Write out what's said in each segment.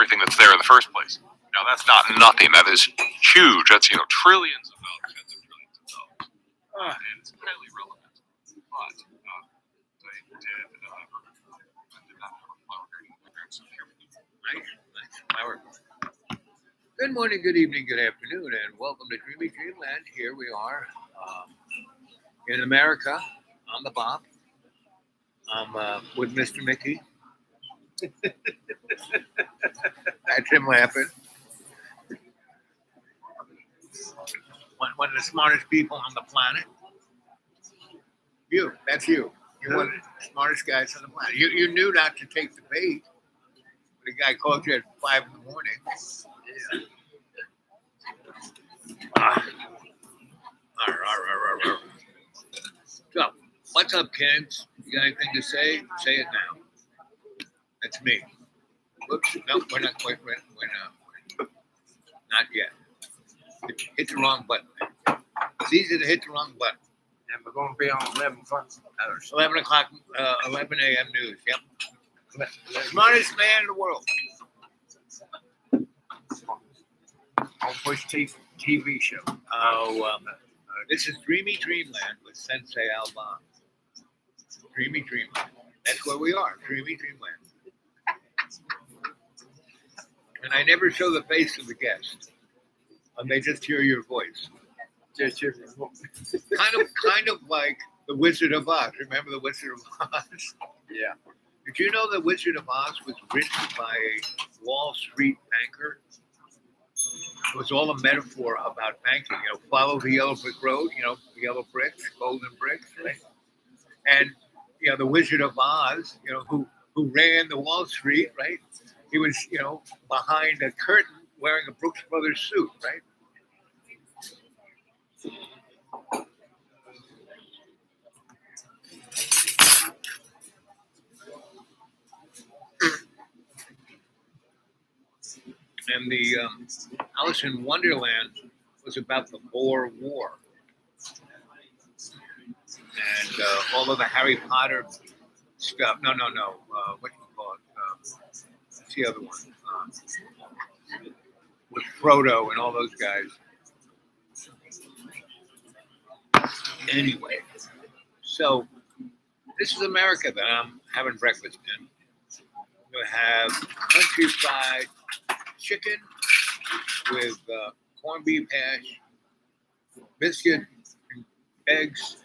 everything that's there in the first place. Now, that's not nothing. That is huge. That's, trillions of dollars, tens of trillions of dollars. And it's highly relevant. But they did not have a flower garden in there. So here we go. Nice flower. Good morning, good evening, good afternoon, and welcome to Dreamy Dreamland. Here we are in America on the Bob. I'm with Mr. Mickey. That's him laughing. One of the smartest people on the planet. You, that's you. You're one of the smartest guys on the planet. You knew not to take the bait. The guy called you at 5 in the morning. Yeah. So, what's up, kids? You got anything to say? Say it now. That's me. Whoops. No, we're not quite ready. Not yet. Hit the wrong button. It's easy to hit the wrong button. And we're going to be on 11 o'clock. 11 o'clock, 11 a.m. news. Yep. Smartest man in the world. On Push TV show. This is Dreamy Dreamland with Sensei Alban. Dreamy Dreamland. That's where we are. Dreamy Dreamland. And I never show the face of the guest. They just hear your voice. Just hear your voice. kind of like the Wizard of Oz. Remember the Wizard of Oz? Yeah. Did you know the Wizard of Oz was written by a Wall Street banker? It was all a metaphor about banking. Follow the yellow brick road. The yellow bricks, golden bricks, right? And the Wizard of Oz, who ran the Wall Street, right? He was, behind a curtain wearing a Brooks Brothers suit, right? And the Alice in Wonderland was about the Boer War. And all of the Harry Potter stuff. No. What do you call it? What's the other one? With Frodo and all those guys. Anyway, so this is America that I'm having breakfast in. I'm going to have country fried chicken with corned beef hash, biscuit, eggs,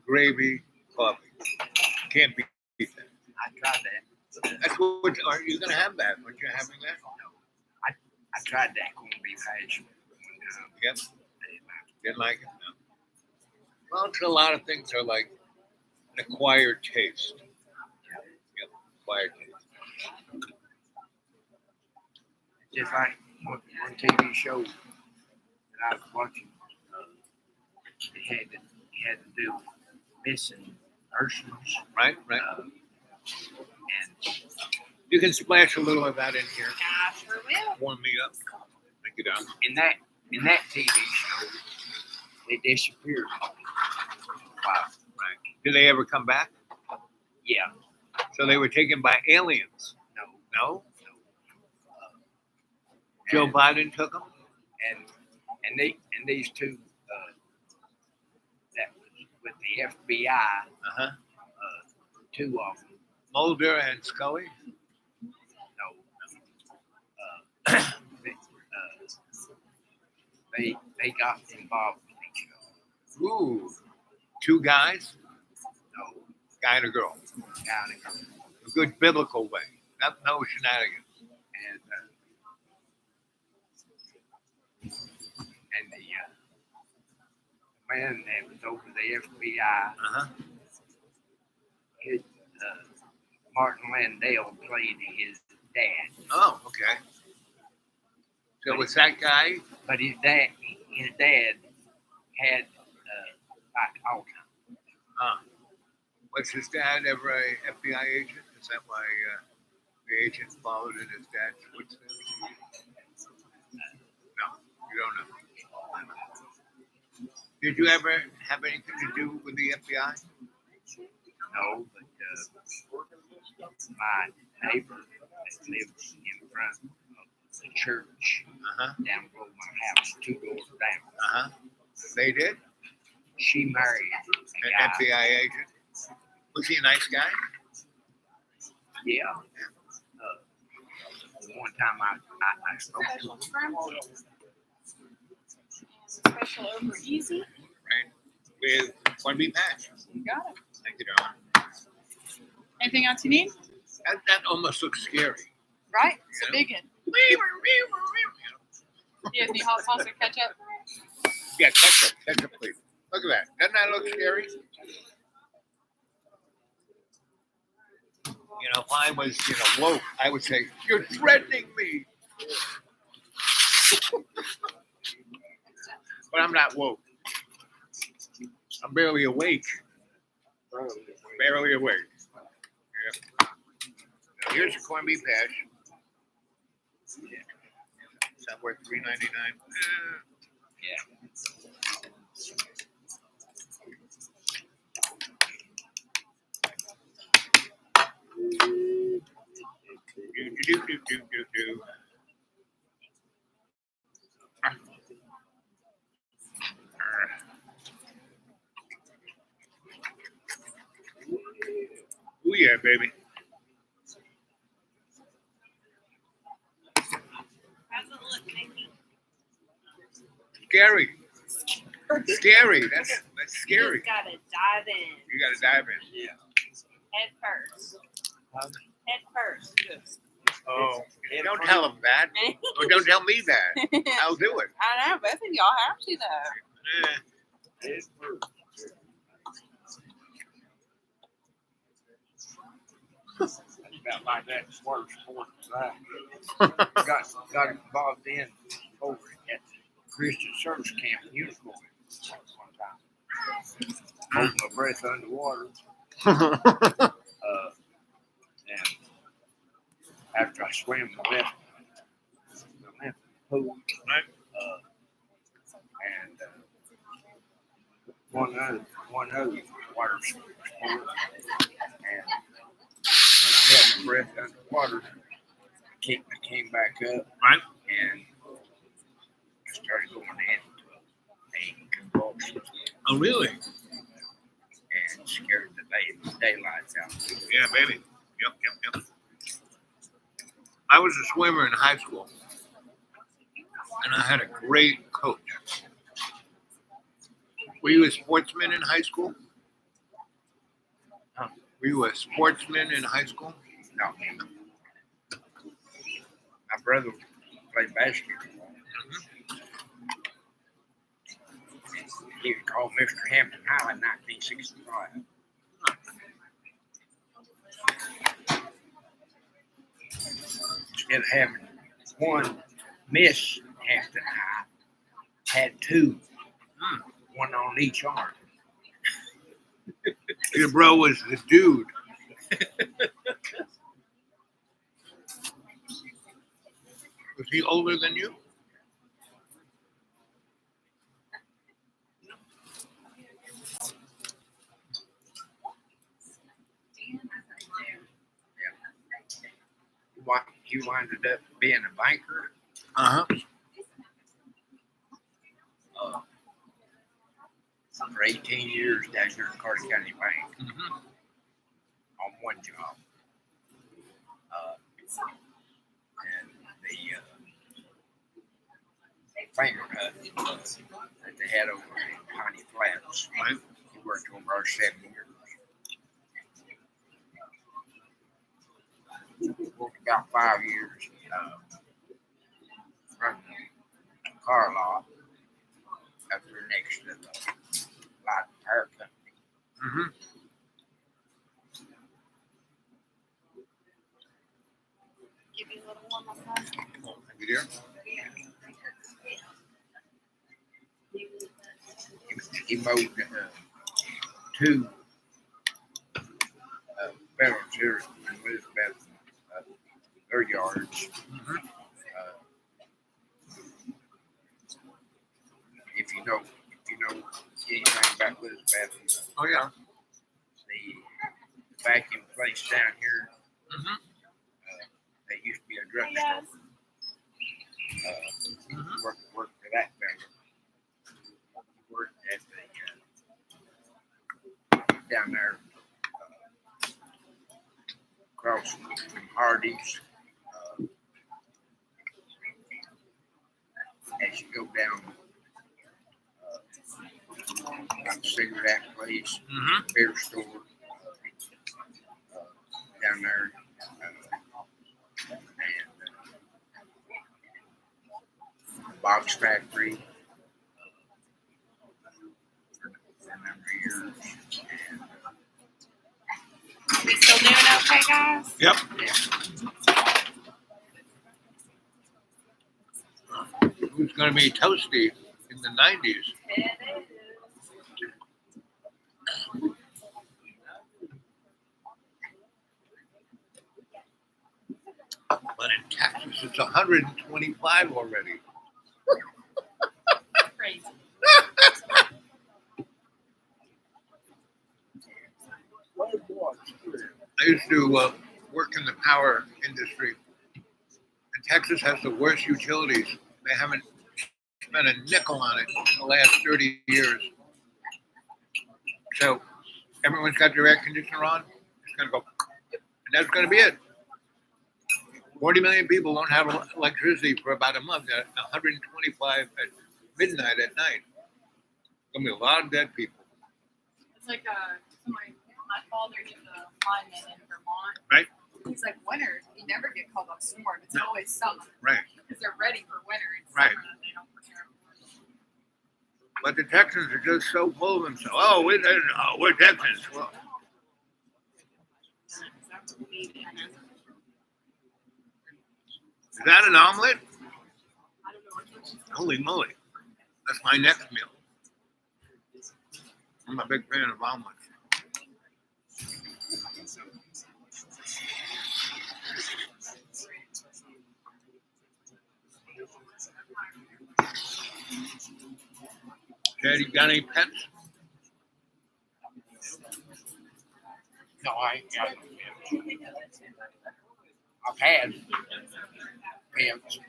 gravy, coffee. Can't beat that. I tried that. That's what. Are you going to have that? Aren't you having that? I tried that corned beef hash. Yep. Didn't like it? No. Well, it's a lot of things are like an acquired taste. Yep. Acquired taste. Just like one TV show that I was watching, it had to do with missing persons. Right. And You can splash a little of that in here. I sure will. Warm me up. Thank you, Don. in that TV show, they disappeared. Wow. Right. Did they ever come back? Yeah. So they were taken by aliens. No? Joe Biden took them? And these two that was with the FBI, Uh-huh. two of them. Mulder and Scully? They got involved with each other. Ooh. Two guys? No, Guy and a girl. guy and a girl. A good biblical way. No shenanigans. And the man that was over the FBI, Uh-huh. his, Martin Landau played his dad. Oh, okay. So was that guy? But his dad had like Alzheimer's. Was his dad ever a FBI agent? Is that why the agent followed in his dad's footsteps? No, you don't know. Did you ever have anything to do with the FBI? No, but my neighbor that lives in front of the church down below my house, 2 doors down. They did? She married a An guy. FBI agent. Was he a nice guy? Yeah. One time I spoke to him. Special over easy. Right. With corned beef hash. You got it. Thank you, darling. Anything else you need? That almost looks scary. Right? It's a Yeah. big one. You guys need hot sauce or ketchup? Yeah, ketchup, please. Look at that. Doesn't that look scary? You know, if I was, woke, I would say, "You're threatening me." But I'm not woke. I'm barely awake. Barely awake. Yeah. Now here's a corned beef hash. Somewhere $3.99. Do. Oh yeah, baby. How's it look, Nikki? Scary. Scary. That's scary. You gotta dive in. You gotta dive in. Yeah. Head first. Um, Head first. Oh, don't tell him that. Or don't tell me that. I'll do it. I know, both of y'all have to though. About like that water sport got involved in over at the Christian Service Camp in Unicorn one time. Hold my breath underwater. And after I swam, I left the pool. And one other water sport. And when I held my breath underwater, I came back up. Right. And I started going into a convulsion Oh, really? and scared the daylights out. Yeah, baby. Yep. I was a swimmer in high school, and I had a great coach. Were you a sportsman in high school? Huh? Were you a sportsman in high school? No. My brother played basketball. He was called Mr. Hampton High in 1965. Instead of having one Miss Hampton High, had 2, one on each arm. Your bro was the dude. Was he older than you? He winded up being a banker. Uh-huh. For 18 years down here in Carter County Bank Mm-hmm. on one job. And the finger hut that they had over in Piney Flats. Right. He worked over there 7 years. Worked about 5 years running a car lot up there next to the Light Power Company. Mm-hmm. Give you a little warm up time. Oh, thank you, dear. He mowed 2 barrels here in Elizabeth, their yards. Mm-hmm. If you know anything about Elizabeth, Oh, yeah. the vacuum place down here, Mm-hmm. that used to be a drugstore. Worked for that fella. Worked at the down there across from Hardee's. As you go down, like cigarette place, Mm-hmm. beer store, down there, and box factory. For a number of years. We still doing okay, guys? Yep. It was going to be toasty in the 90s. It is. But in Texas, it's 125 already. Crazy. I used to work in the power industry, and Texas has the worst utilities. They haven't spent a nickel on it in the last 30 years. So everyone's got their air conditioner on. It's going to go, and that's going to be it. 40 million people won't have electricity for about a month. 125 at midnight at night. Going to be a lot of dead people. It's like my father's a lineman in Vermont. Right. He's like, winter, you never get called a storm. It's No. always summer. Right. Because they're ready for winter. It's Right. summer that they don't prepare for. But the Texans are just so full of themselves. Oh, we're Texans. Well, is that an omelet? I don't know what kitchen's Holy moly. That's my next meal. I'm a big fan of omelets. Chad, you got any pets? No, I ain't got no pets. I've had pets.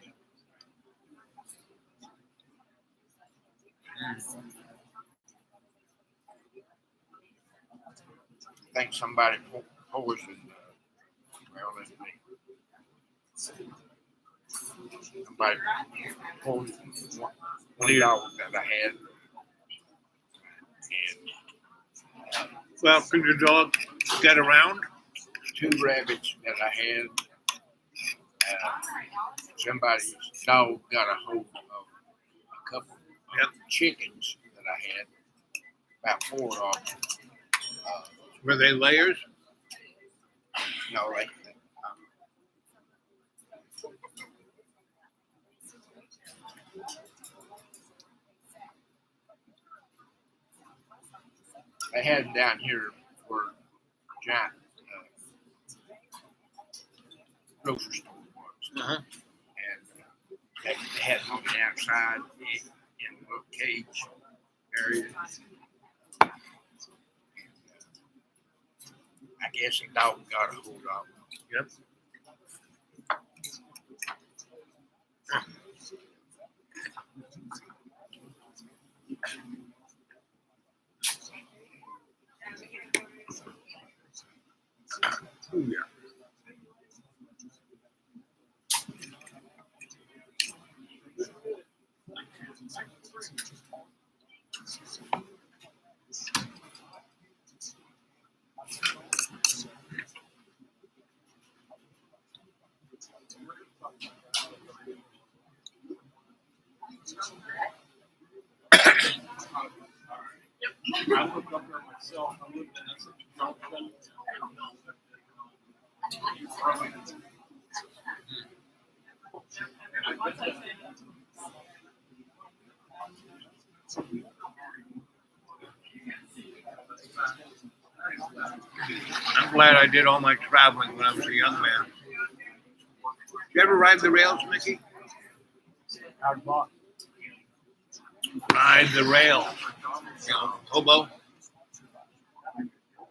I think somebody poisoned, well, let's see. Somebody poisoned one dog that I had. Well, could your dog get around? Two rabbits that I had. Somebody's dog got a hold of a couple of chickens that I had. About 4 of them. Were they layers? No, they had them down here where giant grocery store was. Uh-huh. And they had them on the outside in a little cage area. I guess a dog got a hold of them. Yep. Oh, yeah. I looked up there myself. I lived in Essex, Johnson. I'm glad I did all my traveling when I was a young man. You ever ride the rails, Mickey? Ride the rails. You know, hobo.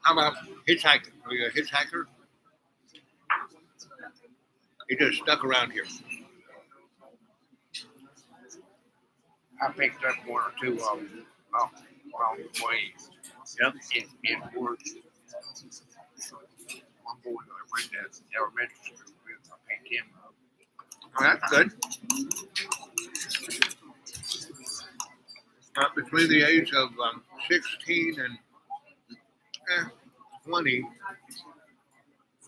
How about hitchhiking? Are you a hitchhiker? You just stuck around here. I picked up one or two of them along the way. Yep. In work. One boy that I went to elementary school with, I picked him up. Well, that's good. Between the age of 16 and 20,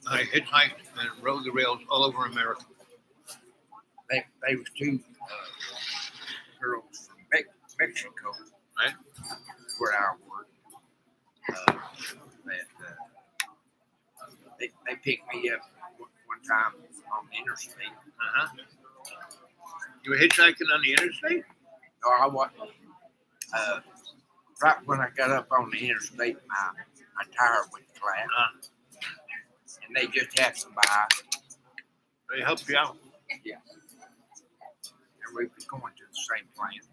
I hitchhiked and rode the rails all over America. They was two girls from Mexico, Right. where I worked. They picked me up one time on the interstate. Uh-huh. You were hitchhiking on the interstate? No, I wasn't. Right when I got up on the interstate, my tire went flat, and they just happened by. They helped you out. Yeah. And we was going to the same plant.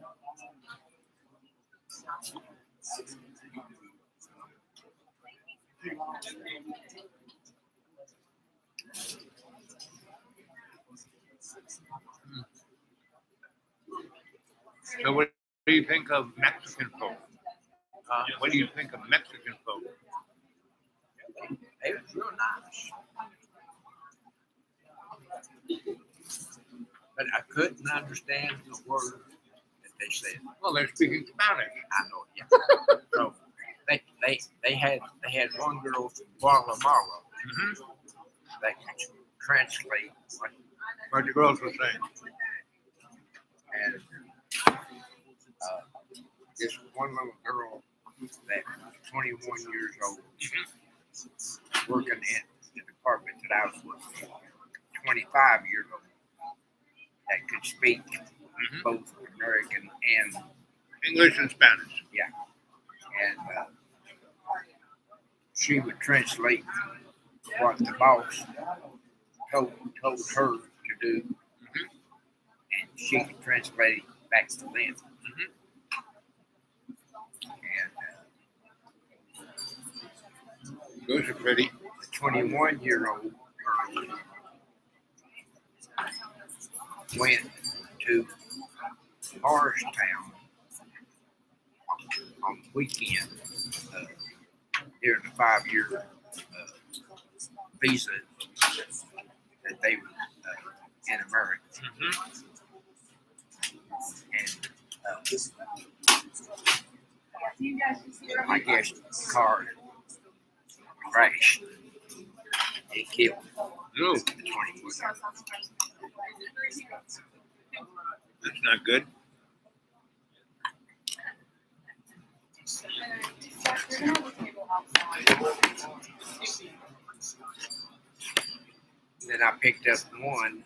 So what do you think of Mexican folk? What do you think of Mexican folk? They was real nice. But I couldn't understand the word that they said. Well, they're speaking Spanish. I know, yeah. So they had one girl from Guatemala Mm-hmm. that could translate What the girls were saying. and this one little girl that was 21 years old, working in the department that I was working in, 25 years old, that could speak both American and English and Spanish. and she would translate what the boss told her to do, and she could translate it back to them. And Those are pretty. the 21-year-old girl went to Morristown on the weekend during the 5-year visa that they were in America. And I guess the car crashed. It killed No, the 21. that's not good. Then I picked up one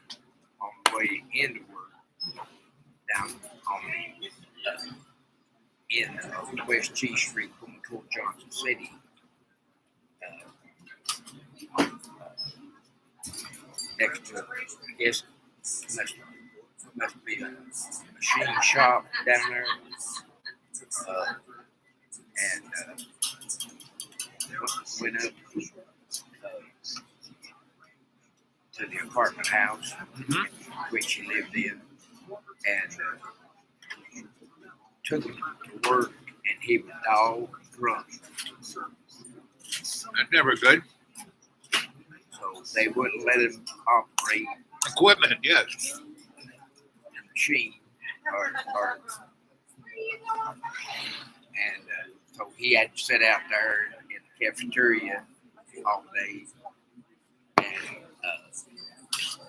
on the way into work down on the end of West G Street going toward Johnson City. Next to, I guess, must be a machine shop down there. And went up to the apartment house which he lived in, and took him to work, and he was dog drunk. That's never good. So they wouldn't let him operate Equipment, yes. the machine, and so he had to sit out there in the cafeteria all day, and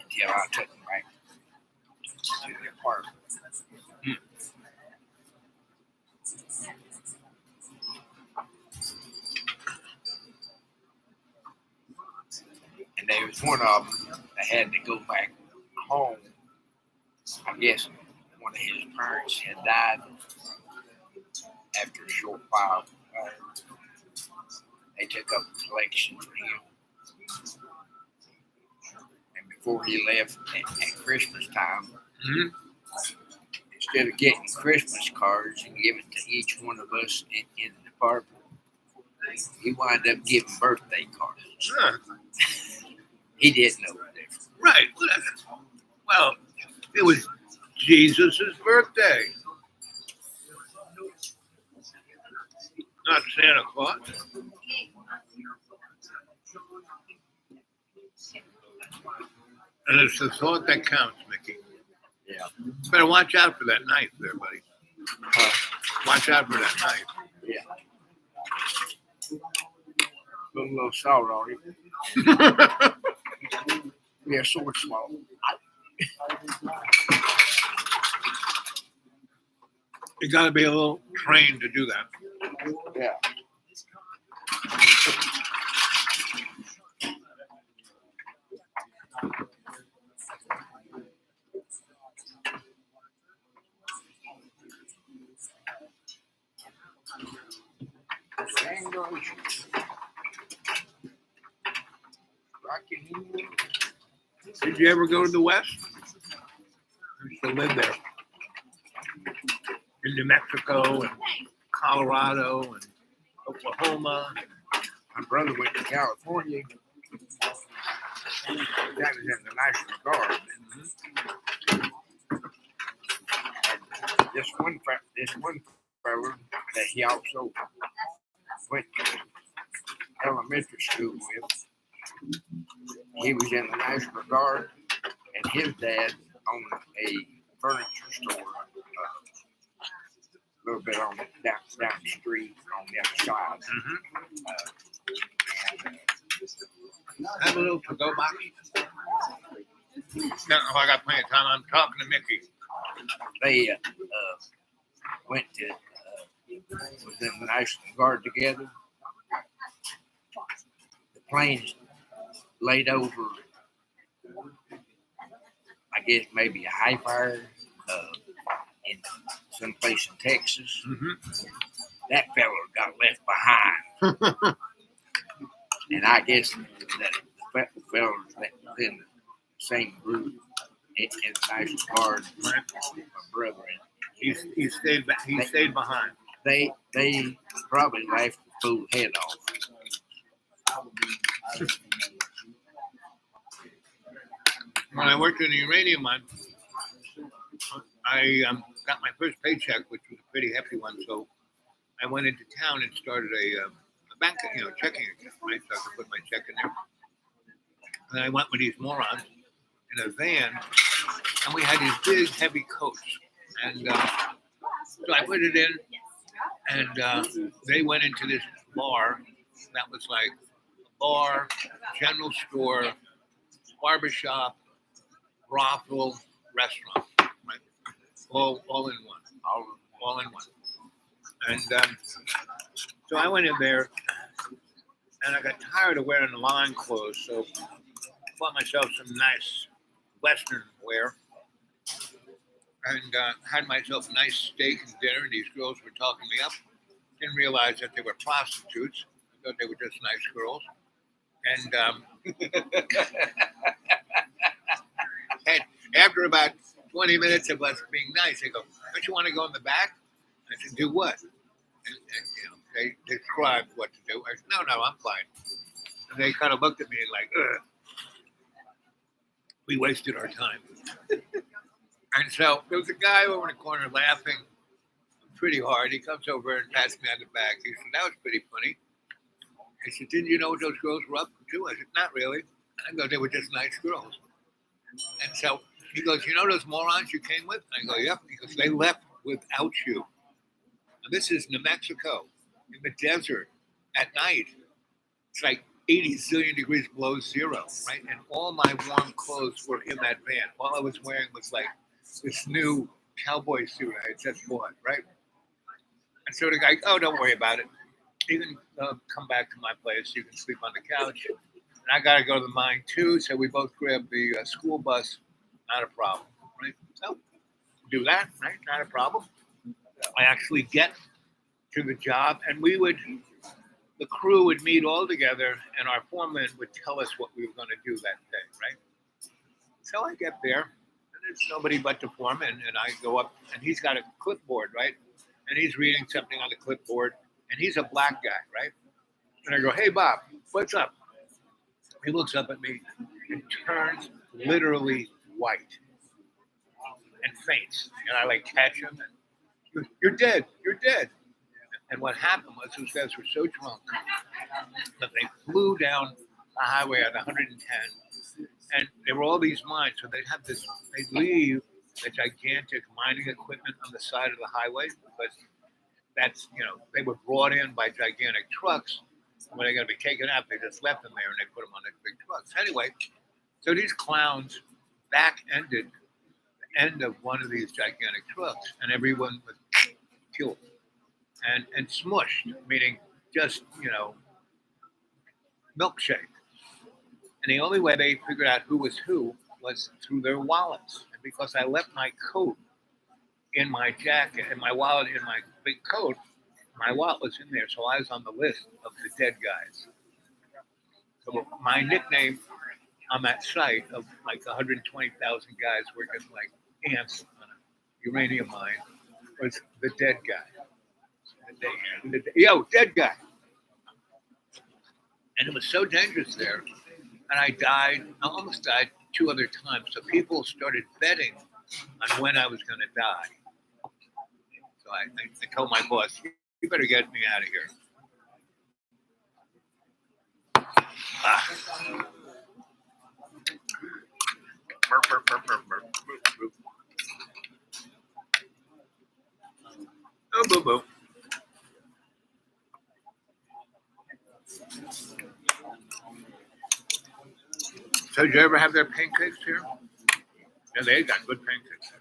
until I took him back to the apartment. And there was one of them that had to go back home. I guess one of his parents had died after a short while. They took up the collection for him. And before he left at Christmas time, instead of getting Christmas cards and giving to each one of us in the department, he wound up giving birthday cards. Sure. He didn't know the difference. Right. Well, it was Jesus' birthday. Not Santa Claus. And it's the thought that counts, Mickey. Yeah. Better watch out for that knife there, buddy. Watch out for that knife. Yeah. Put a little salt on it. Yeah, sword small. You got to be a little trained to do that. Yeah. Did you ever go to the West? I used to live there. In New Mexico and Colorado and Oklahoma. My brother went to California. That was in the National Guard. This one fellow that he also went to elementary school with, he was in the National Guard, and his dad owned a furniture store a little bit on down the street on the other side. Have a little to-go box. No, I got plenty of time. I'm talking to Mickey. They went to was in the National Guard together. The planes laid over, I guess maybe a high fire in some place in Texas. That fella got left behind, and I guess that the fella that was in the same group in the National Guard, my brother, He stayed back. He stayed behind. they probably laughed the fool head off. When I worked in the uranium mine, I got my first paycheck, which was a pretty hefty one. So I went into town and started a bank, checking account, right? So I could put my check in there. And I went with these morons in a van, and we had these big, heavy coats. And so I put it in, and they went into this bar that was like a bar, general store, barbershop, brothel, restaurant, right? All in one. All in one. And so I went in there, and I got tired of wearing the line clothes, so I bought myself some nice Western wear, and had myself a nice steak and dinner, and these girls were talking me up. Didn't realize that they were prostitutes. I thought they were just nice girls. And and after about 20 minutes of us being nice, they go, "Don't you want to go in the back?" I said, "Do what?" And they described what to do. I said, No, I'm fine. And they kind of looked at me like, ugh. We wasted our time. And so there was a guy over in the corner laughing pretty hard. He comes over and pats me on the back. He said, "That was pretty funny." I said, "Didn't you know what those girls were up to?" I said, "Not really." I go, "They were just nice girls." And so he goes, "You know those morons you came with?" I go, "Yep." He goes, "They left without you." And this is New Mexico in the desert at night. It's like 80 zillion degrees below zero, right? And all my warm clothes were in that van. All I was wearing was like this new cowboy suit I had just bought, right? And so the guy, "Oh, don't worry about it. You can come back to my place. You can sleep on the couch. And I got to go to the mine too." So we both grabbed the school bus. Not a problem, right? So do that, right? Not a problem. I actually get to the job, and the crew would meet all together, and our foreman would tell us what we were going to do that day, right? So I get there, and there's nobody but the foreman, and I go up, and he's got a clipboard, right? And he's reading something on the clipboard, and he's a black guy, right? And I go, "Hey, Bob, what's up?" He looks up at me and turns literally white and faints, and I like catch him, and "You're dead, you're dead." And what happened was those guys were so drunk that they flew down the highway at 110, and there were all these mines. So they'd have this, they'd leave the gigantic mining equipment on the side of the highway because that's, they were brought in by gigantic trucks. When they're going to be taken out, they just left them there and they put them on the big trucks. Anyway, so these clowns back-ended the end of one of these gigantic trucks, and everyone was killed and smushed, meaning just, milkshake. And the only way they figured out who was through their wallets. And because I left my coat in my jacket and my wallet in my big coat, my wallet was in there. So I was on the list of the dead guys. So my nickname on that site of like 120,000 guys working like ants on a uranium mine was the dead guy. Dead guy. And it was so dangerous there. And I almost died 2 other times. So people started betting on when I was going to die. So I told my boss, you better get me out of here. Oh, boo boo. So did you ever have their pancakes here? Yeah, they got good pancakes.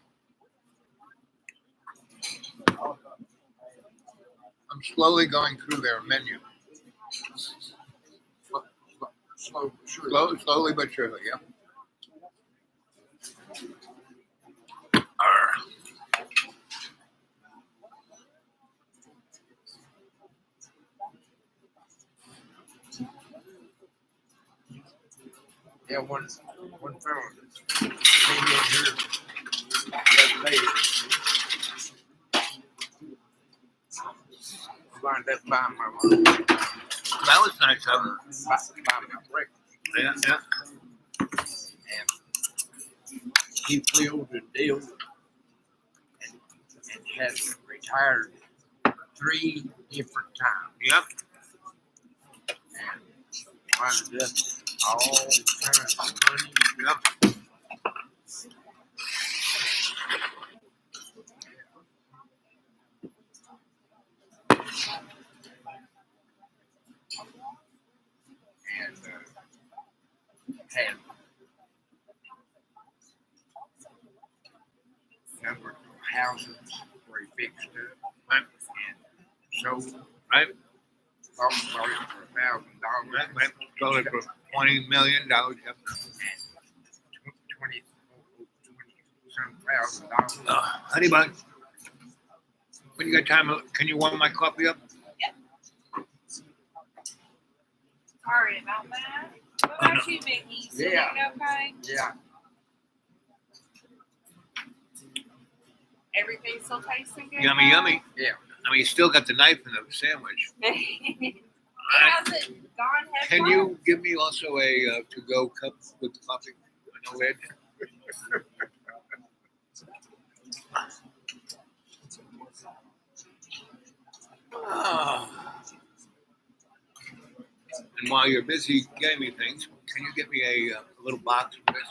I'm slowly going through their menu. Slowly but surely, yeah. Yeah, one fellow came in here the other day. Lined up by my room. That was nice of them. By my breakfast. Yeah. And he filled the deal and had retired 3 different times. Yep. And lined up all kinds of money. Yep. And had number of houses where he fixed it Right. and sold. Right. Sold it for $1,000. Right. Sold it for $20 million. Yep. 20-some thousand dollars. Honey bun. When you got time, can you warm my coffee up? Sorry about that. What about you, Mickey? You Yeah. doing okay? Yeah. Everything still tasting good? Yummy, yummy. Yeah. I mean, you still got the knife in the sandwich. It hasn't gone Can you give me also a to-go cup with coffee on the lid? Oh. And while you're busy getting me things, can you get me a little box of this?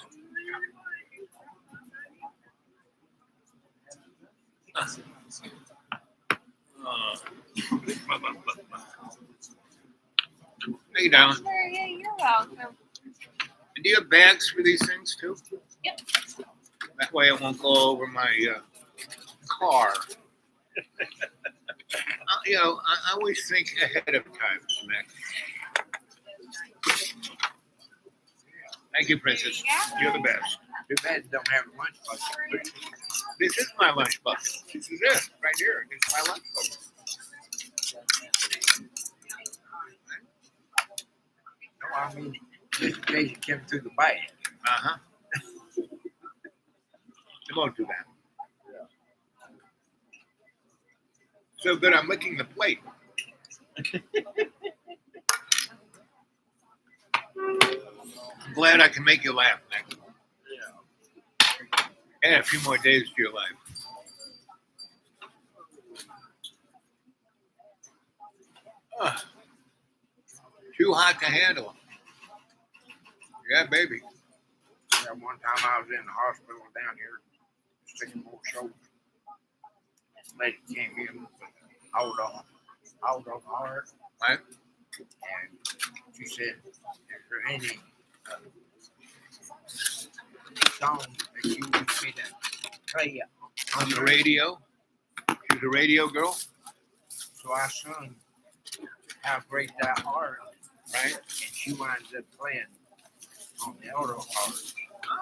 How you doing? Sure, yeah, you're welcome. And do you have bags for these things too? Yep. That way it won't go over my car. I always think ahead of time, Mac. Thank you, Princess. You're the best. Too bad you don't have a lunch box. This is my lunch bucket. This is it, right here. This is my lunch bucket. No, I mean, just in case you came through the bag. Uh-huh. It won't do that. So good, I'm licking the plate. I'm glad I can make you laugh, Nick. Add a few more days to your life. Too hot to handle. Yeah, baby. Yeah, one time I was in the hospital down here, Sycamore Shoals. This lady came in with hold on heart. Right. And she said, is there any song that you want me to play On the radio. She's a radio girl. So I sung How Great Thy Heart, Right. and she winds up playing on the auto part.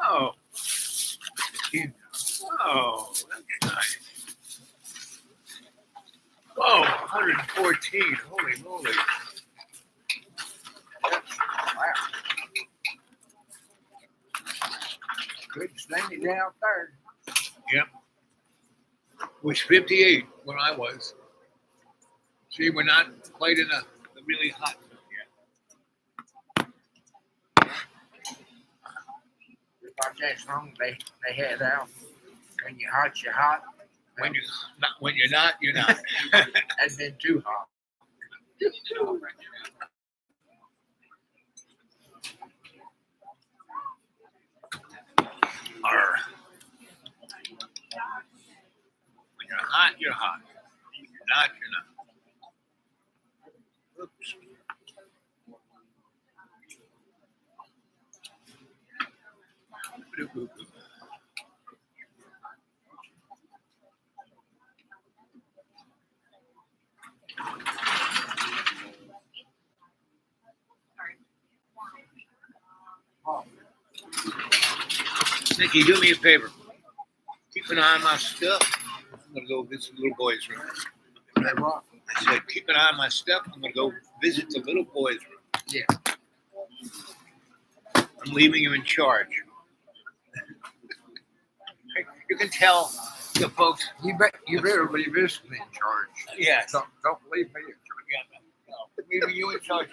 Oh. The tune. Oh, that's nice. Oh, 114. Holy moly. Wow. Good standing out there. Was 58 when I was. See, we're not quite in the really hot zone yet. Like that song they had out. When you're hot, you're hot. When you're not, you're not. That's been too hot. Arr. When you're hot, you're hot. When you're not, you're not. Oops. Nikki, do me a favor. Keep an eye on my stuff. I'm gonna go visit the little boy's room. They rock. I said, keep an eye on my stuff. I'm gonna go visit the little boy's room. Yeah. I'm leaving him in charge. You can tell the folks. You better leave this in charge. Yes. Don't leave me in charge. Yeah, no, leaving you in charge.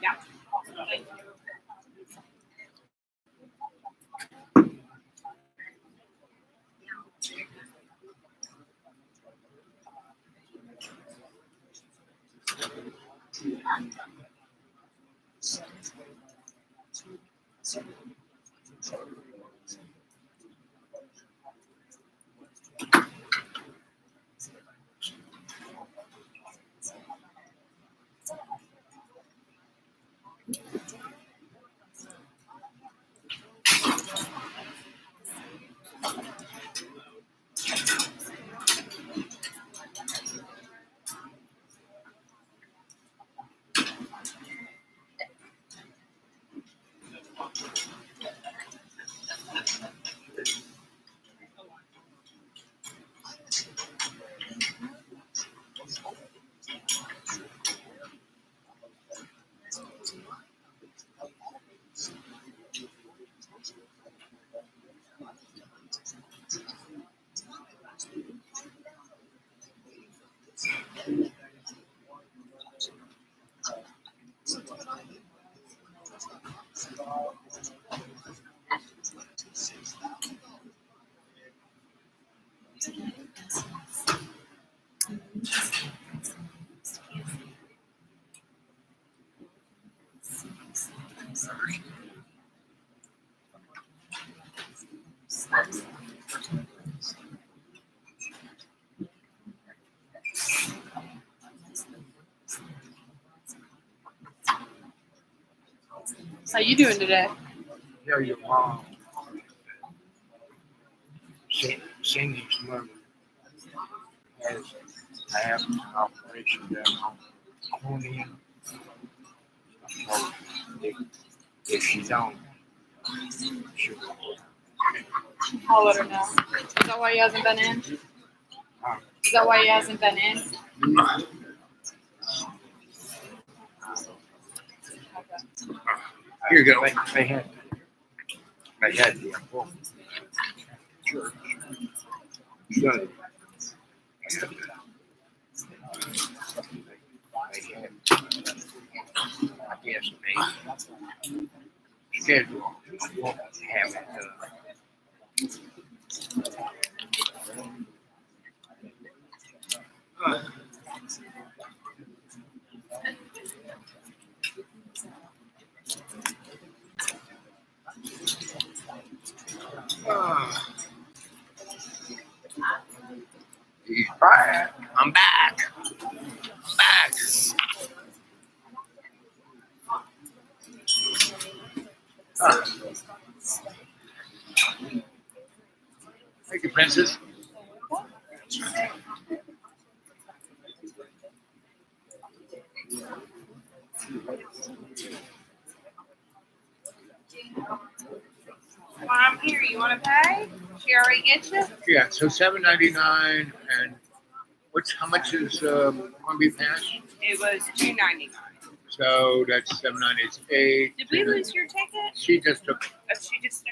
Yeah. Thank you. How you doing today? Tell your mom, Cindy's mother, has to have an operation done on cornea. So if she's on, she'll go. I'll let her know. Is that why he hasn't been in? Is that why he hasn't been in? Here you go. They had the appointment. Church. Sunday. They had, I guess they scheduled to have it He's back. I'm back. Back. Thank you, Princess. While I'm here, you want to pay? She already get you? Yeah, so $7.99 and how much is corned beef hash? It was $2.99. So that's 7.98. Did we lose your ticket? She just took. Oh, she just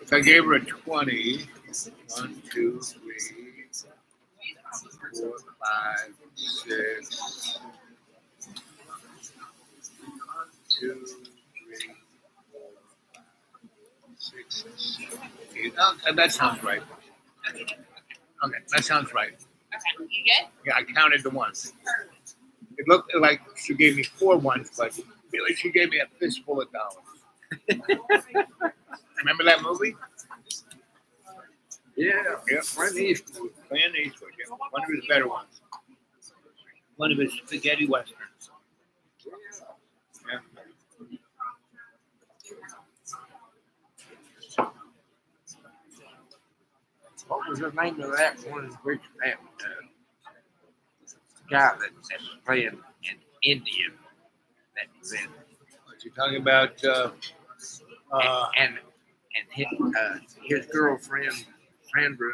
If I gave her a 20, 1, 2, 3, 4, 5, 6, 2, 3, 4, 6, 7, 8. Oh, that sounds right. Okay, that sounds right. Okay, you good? Yeah, I counted the ones. It looked like she gave me 4 ones, but really she gave me a fistful of dollars. Remember that movie? Yeah. Yeah, Clint Eastwood. Clint Eastwood, yeah. One of his better ones. One of his spaghetti westerns. Yeah. What was the name of that one? Which that guy that was playing in India? That was in. What you talking about? And his girlfriend, Sandra.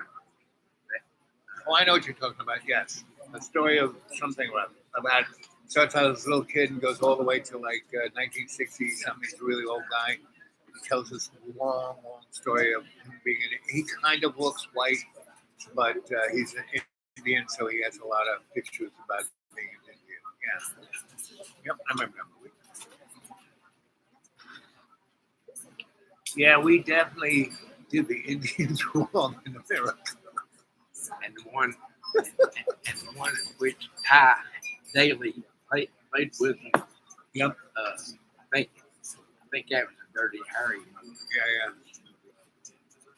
Oh, I know what you're talking about. Yes, the story of something about starts out as a little kid and goes all the way to like 1960 something. He's a really old guy, He tells us a long, long story of him being he kind of looks white, but he's an Indian, so he has a lot of pictures about being an Indian. Yeah. Yep, I remember that movie. Yeah, we definitely did the Indians wrong in America. And the one in which Ty Daly played with him. Yep. I think that was a Dirty Harry. Yeah,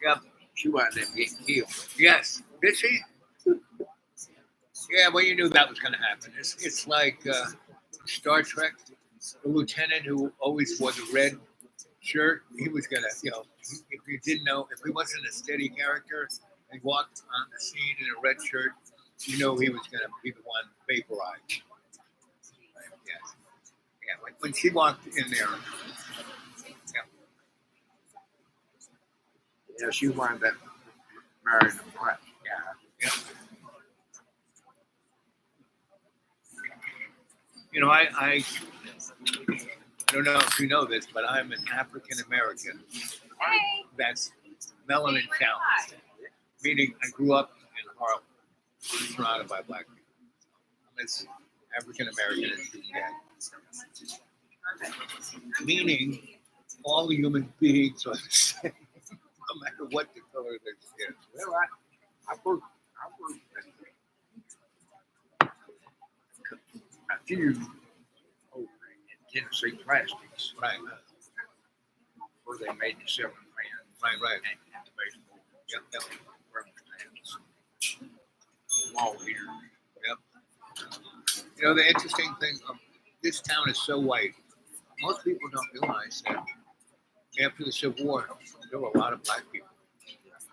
yeah. Yep. She wound up getting killed. Yes. Did she? Yeah, well, you knew that was going to happen. It's like Star Trek, the lieutenant who always wore the red shirt. He was going to, if you didn't know, if he wasn't a steady character and walked on the scene in a red shirt, you know he was going to be the one vaporized. Yeah. Yeah, when she walked in there. Yeah, she wound up marrying a black guy. Yeah. I don't know if you know this, but I'm an African American. Hey. That's melanin challenged, meaning I grew up in Harlem, surrounded by black people. I'm as African American as you can get. Meaning all human beings are the same, no matter what the color of their skin. Well, I worked a few over in Tennessee Plastics, Right, where they made the 7 right, right. and the baseball Yep, yep. rubber stands, wall heaters. The interesting thing, this town is so white. Most people don't realize that after the Civil War, there were a lot of black people.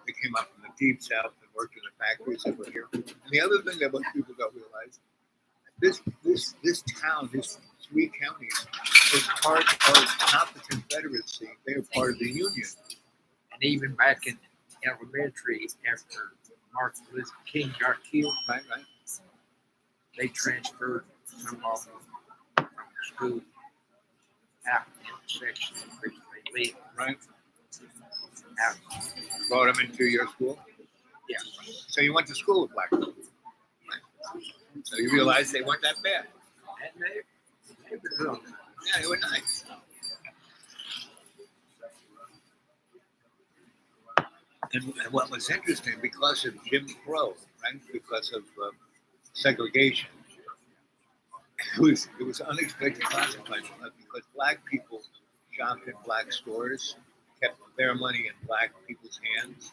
They came up from the deep south and worked in the factories that were here. And the other thing that most people don't realize, this town, this 3 counties, was part of not the Confederacy, they were part of the Union. And even back in elementary, after Martin Luther King got killed, Right, right. they transferred some of them from the school out in the section in which they lived. Right. Out. Brought them into your school. Yeah. So you went to school with black people. Right. So you realized they weren't that bad. And they were real. Yeah, they were nice. And what was interesting, because of Jim Crow, right? Because of segregation, it was unexpected consequence because black people shopped in black stores, kept their money in black people's hands.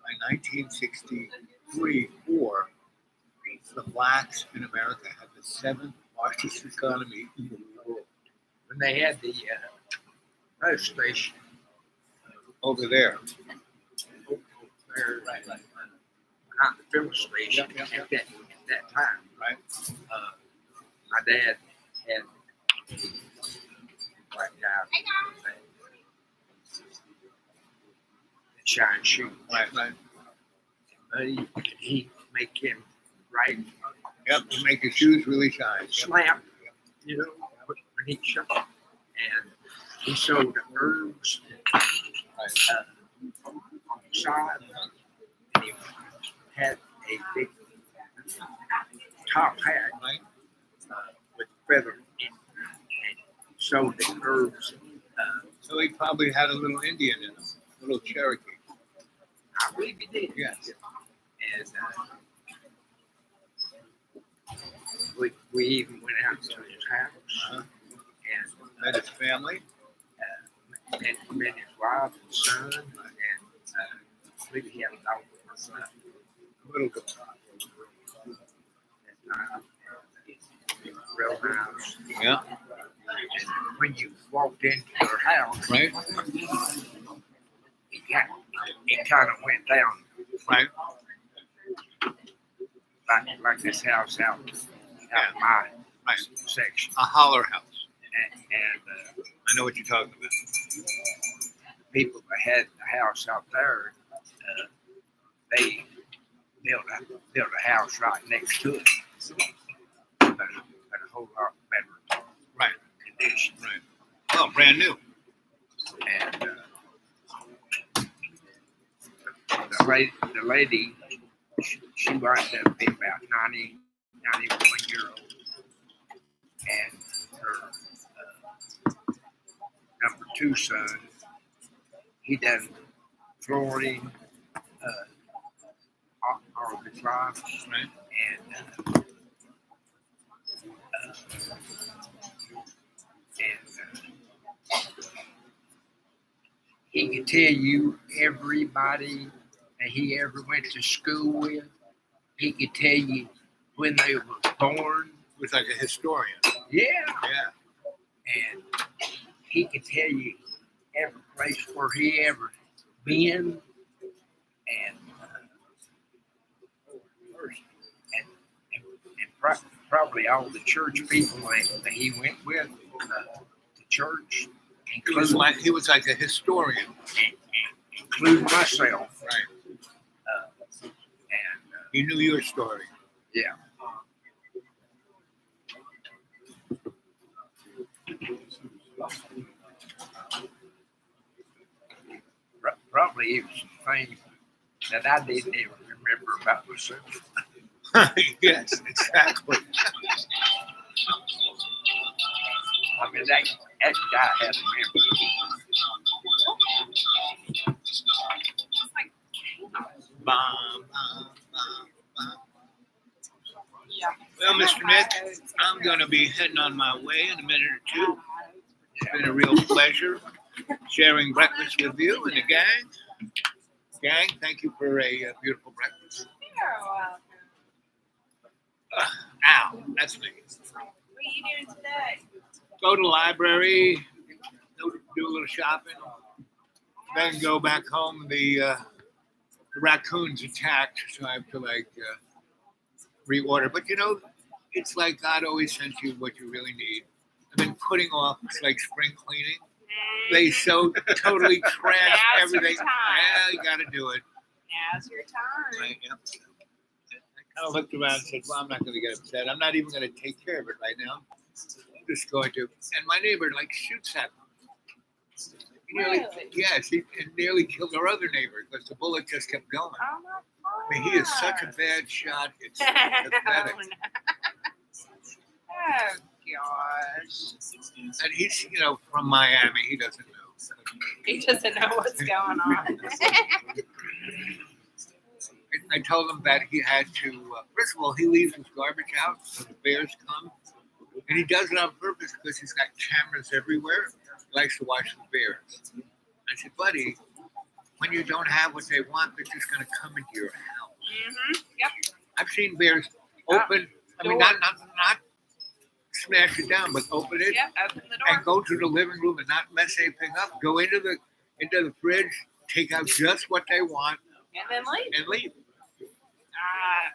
By 1963, 4, the blacks in America had the 7th largest economy in the world. When they had the post station Over there. there, behind the filling station Yeah, yeah, at that time, Right. my dad had black guy shine shoe. Right, right. He make him right Yep, to make your shoes really shine. Yep. slam, when he shot. And he sold herbs Right. on the side. And he had a big top hat Right. with feather in it. And sold the herbs. So he probably had a little Indian in him, a little Cherokee. I believe he did. Yes. And we even went out to his house Uh-huh. and Met his family. met his wife and son, and I believe he had a daughter and a son. Little girl. Real nice. Yeah. And when you walked into their house, Right. it kind of went down Right. like this house out Yeah. my Right. section. A holler house. And I know what you're talking about. people that had the house out there, they built a house right next to it, but a whole lot better Right. condition. Right. Oh, brand new. And the lady, she winds up being about 90, 91-year-old. And her number two son, he done flooring all of his life. Right. And he could tell you everybody that he ever went to school with. He could tell you when they were born. He was like a historian. Yeah. Yeah. And he could tell you every place where he ever been. And probably all the church people that he went with, the church, He was like a historian. including myself. Right. And He knew your story. yeah, probably it was things that I didn't even remember about myself. Yes, exactly. I mean, that guy had a Bum, bum, bum, bum. Yeah. Well, Mr. Nick, I'm going to be heading on my way in a minute or two. It's been a real pleasure sharing breakfast with you and the gang. Gang, thank you for a beautiful breakfast. Ow, that's me. What are you doing today? Go to the library, do a little shopping, then go back home. The raccoons attacked, so I have to reorder. But you know, it's like God always sends you what you really need. I've been putting off, it's like spring cleaning. They so totally trash Now's your everything. time. Yeah, you got to do it. Now's your time. Right, yep. I kind of looked around and said, well, I'm not going to get upset. I'm not even going to take care of it right now. I'm just going to. And my neighbor shoots at me. He nearly, Really? yes, he nearly killed our other neighbor because the bullet just kept going. Oh my I mean, he is such a bad shot. It's oh, pathetic. no. Oh gosh. And he's, from Miami. He doesn't know. He doesn't know what's going on. I told him that he had to, first of all, he leaves his garbage out when the bears come. And he does it on purpose because he's got cameras everywhere. He likes to watch the bears. I said, buddy, when you don't have what they want, they're just going to come into your house. Yep. I've seen bears open, I mean, not smash it down, but open it Yep. Open the and door. go to the living room and not mess anything up. Go into the fridge, take out just what they want, And then leave. and leave. Ah.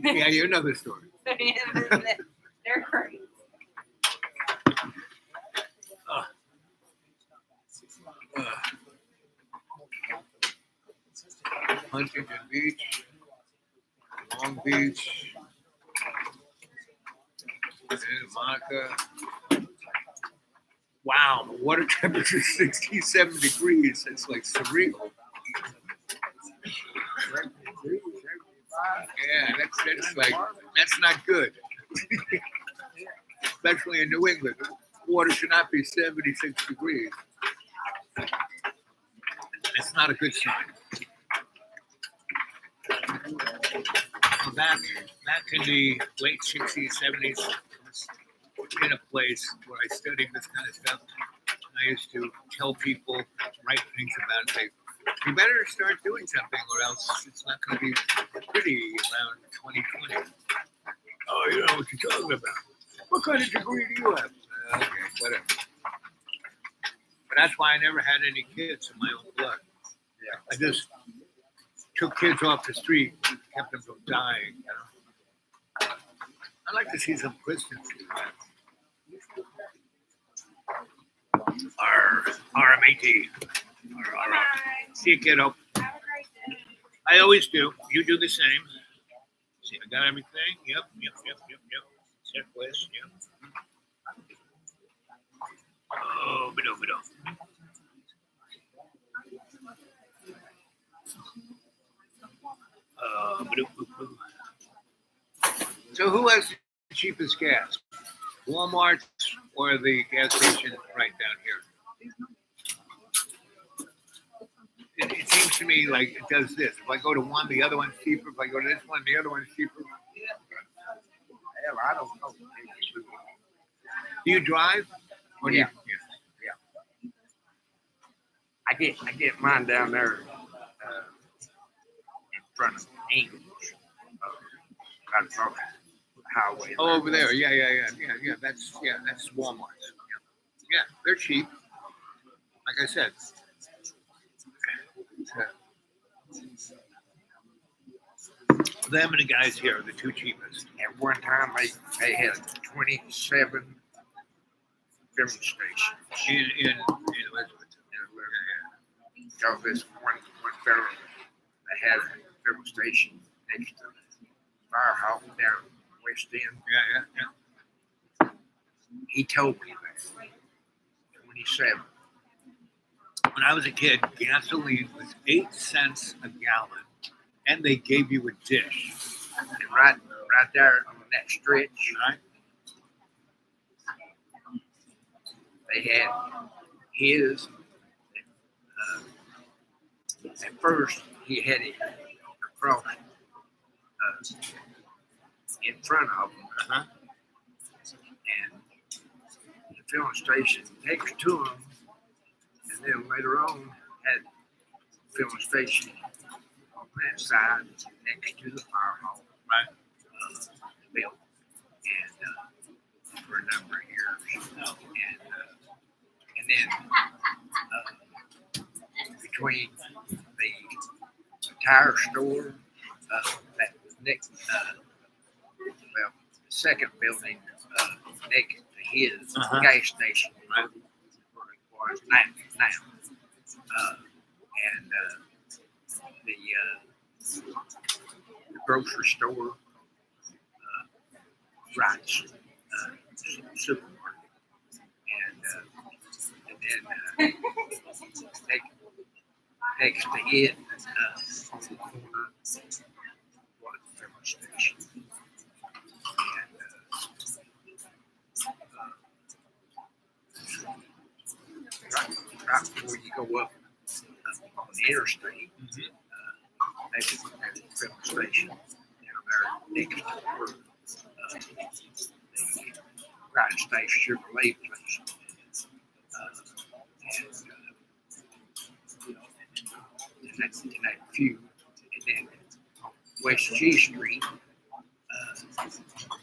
Yeah, you know the story. They're great. Huntington Beach, Long Beach, Santa Monica. Wow, the water temperature is 67 degrees. It's like surreal. Yeah, that's not good. Especially in New England. Water should not be 76 degrees. It's not a good sign. Back in the late 60s, 70s, I was in a place where I studied this kind of stuff. I used to tell people, write things about it. Say, you better start doing something or else it's not going to be pretty around 2020. Oh, you know what you're talking about. What kind of degree do you have? Okay, whatever. But that's why I never had any kids in my own blood. Yeah, I just took kids off the street, kept them from dying. I'd like to see some Christians do that. R-M-A-T. Bye. See you, kiddo. Have a great day. I always do. You do the same. See, I got everything. Yep. Checklist, yep. Oh, bido. Ba-doop-boop-boop. So who has the cheapest gas? Walmart or the gas station right down here? It seems to me like it does this. If I go to one, the other one's cheaper. If I go to this one, the other one's cheaper. Hell, I don't know. Do you drive? Or do you- Yeah. I get mine down there in front of Ingles. Right across the highway. Oh, over there. Yeah. That's Walmart. Yeah, they're cheap. Like I said. Them and the guys here are the two cheapest. At one time, they had 27 filling stations. In Elizabeth. So this one fellow that had a filling station next to the Firehawk down West End, Yeah. he told me that 27. When I was a kid, gasoline was 8 cents a gallon, and they gave you a dish. And right there on that stretch, Right? they had his. At first, he had it across in front of him, Uh-huh. and the filling station next to him, and then later on had the filling station on that side next to the fire hall. Right. Built, and for a number of years, and then between the tire store, that was next, the second building next to his Uh-huh. gas station, Right. where it was now, and the grocery store, right, supermarket, and then next to it, on the corner, was the filling station. And right before you go up on the interstate, there's a filling station down there next to where the United States Chevrolet place. And that few, and then on West G Street,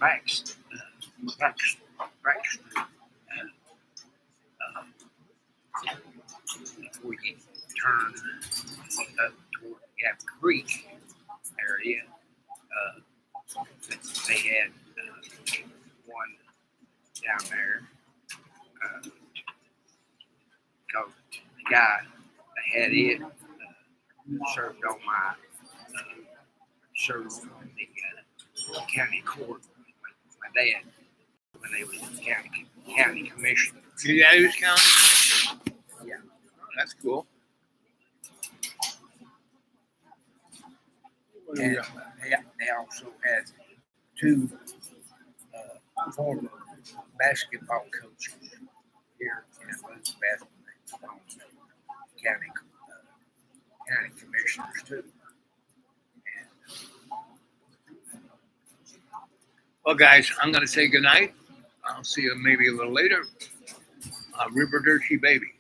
back street, before you turn up toward Gap Creek area, they had one down there. Because the guy that had it served on served on the county court with my dad when they was county commissioner. Your dad was county? Yeah. Oh, that's cool. And they also had two former basketball coaches here in Elizabeth, county commissioners too. Well, guys, I'm going to say goodnight. I'll see you maybe a little later. River Dirty Baby.